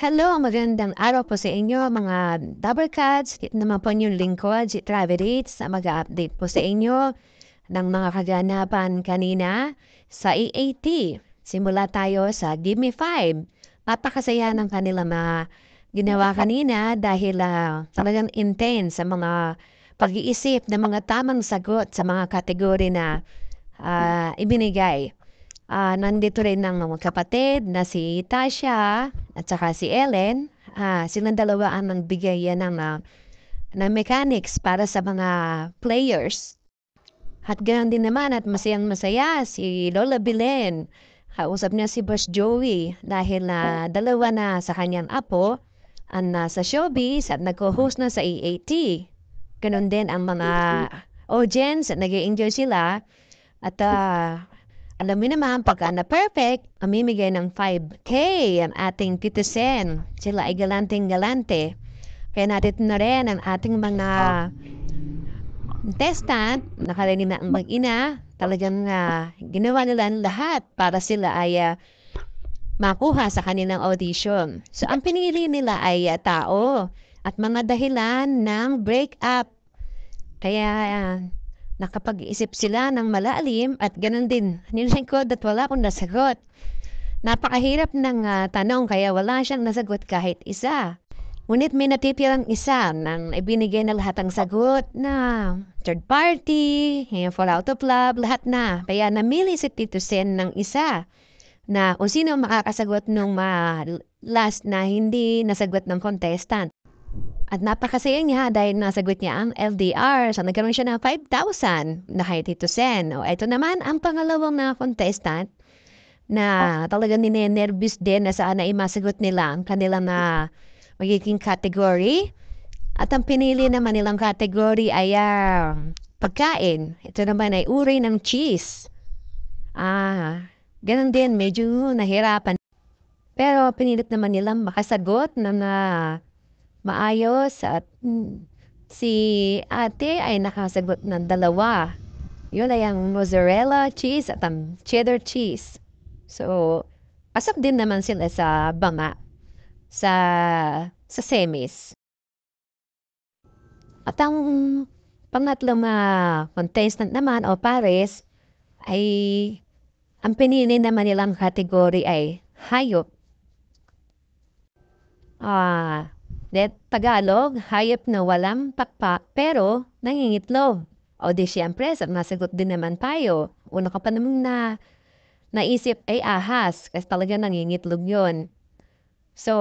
Hello, magandang araw po sa inyo mga Double Cats. Ito naman po yung lingkod, si Traverates, na mag-update po sa inyo ng mga kaganapan kanina sa EAT. Simula tayo sa Give Me 5. Napakasaya ng kanilang mga ginawa kanina dahil talagang intense sa mga pag-iisip ng mga tamang sagot sa mga kategory na ibinigay. Nandito rin ng mga kapatid na si Tasha at saka si Ellen. Silang dalawa ang nagbigay yan ng mechanics para sa mga players. At ganoon din naman at masayang masaya si Lola Belen. Kausap niya si Boss Joey dahil na dalawa na sa kanyang apo ang nasa showbiz at nag-host na sa EAT. Ganon din ang mga audience at nag-enjoy sila. At alam mo naman, pagka na perfect, mamimigay ng 5K ang ating Tito Sen. Sila ay galanteng-galante. Kaya natin na rin ang ating mga contestant, nakarinig na ang mag-ina, talagang ginawa nila ang lahat para sila ay makuha sa kanilang audition. So, ang pinili nila ay tao at mga dahilan ng break-up. Kaya nakapag-isip sila ng malalim at ganun din. Nilingkod at wala akong nasagot. Napakahirap ng tanong kaya wala siyang nasagot kahit isa. Ngunit may natitirang isa nang ibinigay na lahat ng sagot na third party, fall out of love, lahat na. Kaya namili si Tito Sen ng isa na kung sino makakasagot nung last na hindi nasagot ng contestant. At napakasaya niya dahil nasagot niya ang LDR. So, nagkaroon siya ng 5,000 na kay Tito Sen. O, ito naman ang pangalawang na contestant na talagang ninenervous din na saan na imasagot nila ang kanilang magiging category. At ang pinili naman nilang category ay pagkain. Ito naman ay uri ng cheese. Ganun din, medyo nahirapan. Pero pinilit naman nilang makasagot na maayos at si ate ay nakasagot ng dalawa. Yun ay ang mozzarella cheese at ang cheddar cheese. So, pasok din naman sila sa banga sa semis. At ang pangatlong contestant naman o pares ay ang pinili naman nilang category ay hayop. Tagalog, hayop na walang pakpak pero nangingitlog. O di siyempre, nasagot din naman tayo. Una ka pa naman naisip ay ahas kasi talaga nangingitlog yun. So,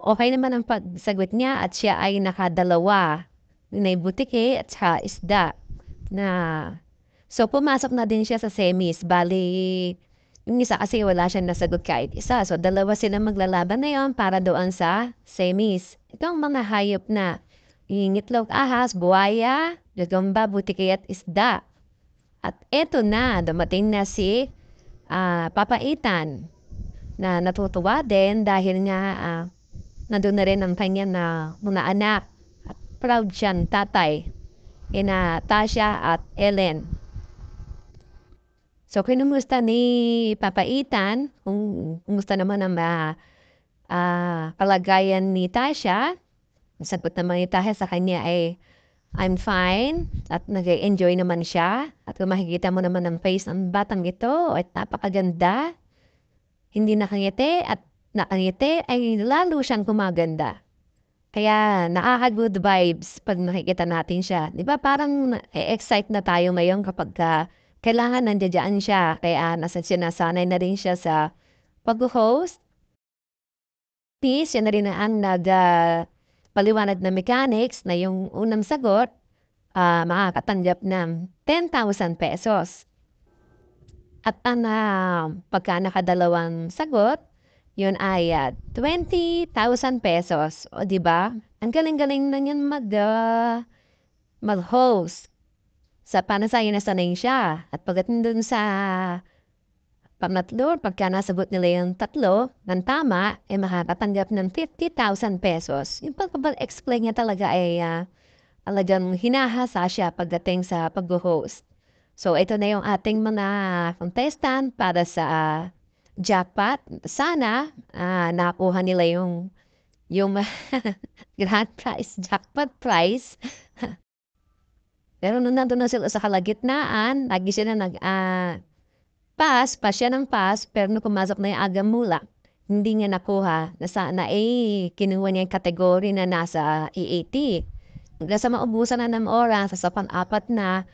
okay naman ang pagsagot niya at siya ay nakadalawa. May butike at saka isda. So, pumasok na din siya sa semis. Bali, yung isa kasi wala siyang nasagot kahit isa. So, dalawa sila maglalaban na yun para doon sa semis. Ito ang mga hayop na itlog, ahas, buwaya, gagamba, butike at isda. At eto na, dumating na si Papaitan na natutuwa din dahil nga nandun na rin ang kanya na mga anak. At proud siyang tatay. Ina Tasha at Ellen. So, kinumusta ni Papaitan, kumusta naman ang kalagayan ni Tasha. Sagot naman ni Tasha sa kanya ay, I'm fine. At nag-enjoy naman siya. At kung makikita mo naman ang face ng batang ito, at napakaganda. Hindi nakangiti at nakangiti ay lalo siyang kumaganda. Kaya nakaka-good vibes pag nakikita natin siya. Di ba parang excite na tayo ngayon kapag kailangan nandiyan siya. Kaya sinasanay na rin siya sa pag-host. Peace, yan na rin ang paliwanag na mechanics na yung unang sagot, makakatanggap ng 10,000 pesos. At pagka nakadalawang sagot, yun ay 20,000 pesos. O diba? Ang galing-galing na yan mag-host. Sa panasayan na sanay siya. At pagdating dun sa pangatlo, pagka nasagot nila yung tatlo ng tama, ay makakatanggap ng 50,000 pesos. Yung pag-explain niya talaga ay talagang hinahasa siya pagdating sa pag-host. So, ito na yung ating mga contestant para sa jackpot. Sana nakuha nila yung yung grand prize, jackpot prize. Pero nung nandun na sila sa kalagitnaan, lagi sila pass siya ng pass, pero nung pumasok na yung Agamula, hindi niya nakuha. Kinuha niya yung kategory na nasa EAT. Hanggang sa maubusan na ng oras, sa pang-apat na,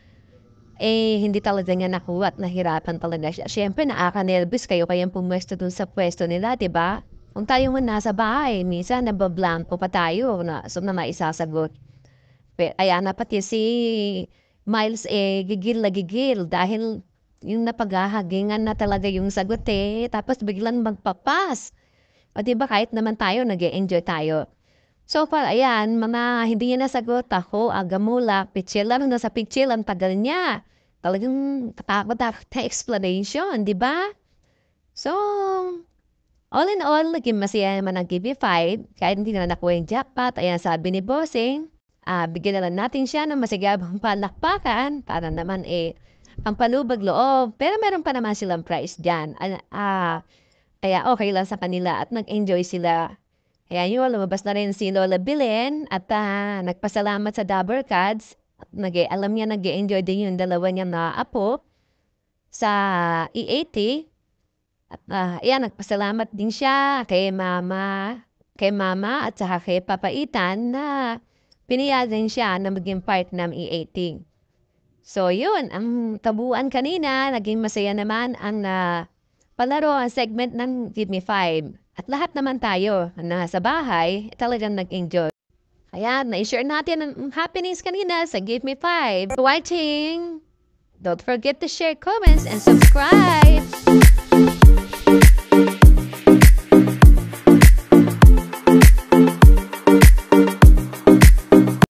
hindi talaga niya nakuha at nahirapan talaga siya. Siyempre, nakaka-nervous kayo kayang pumwesto dun sa pwesto nila, di ba? Kung tayo man nasa bahay, minsan nabablanko pa tayo na maisasagot. Ayan na pati si Miles gigil na gigil dahil yung napaghahagingan na talaga yung sagot tapos biglang magpapas. O diba kahit naman tayo nag-e-enjoy tayo. So far, ayan, mga hindi niya nasagot ako, Agamula, Pichel, nasa Pichel, ang tagal niya. Talagang katakot na explanation, di ba? So, all in all, naging masaya naman ang GB5, kahit hindi na nakuha yung jackpot. Ayan, sabi ni Bossing, bigyan na lang natin siya ng masigabang palakpakan para naman ang palubag loob. Pero meron pa naman silang prize dyan. Kaya okay lang sa kanila at nag-enjoy sila. Kaya yun, lumabas na rin si Lola Belen at nagpasalamat sa Dabber Cats. Alam niya nag-enjoy din yung dalawa niya na apo sa EAT. At ayan, nagpasalamat din siya kay mama at saka kay Papaitan na pinayagan siya na maging part ng EAT. So yun, ang tabuan kanina, naging masaya naman ang palaro, ang segment ng Give Me 5. At lahat naman tayo na sa bahay, talagang nag-enjoy. Kaya na-share natin ang happenings kanina sa Give Me 5. For watching! Don't forget to share, comments, and subscribe!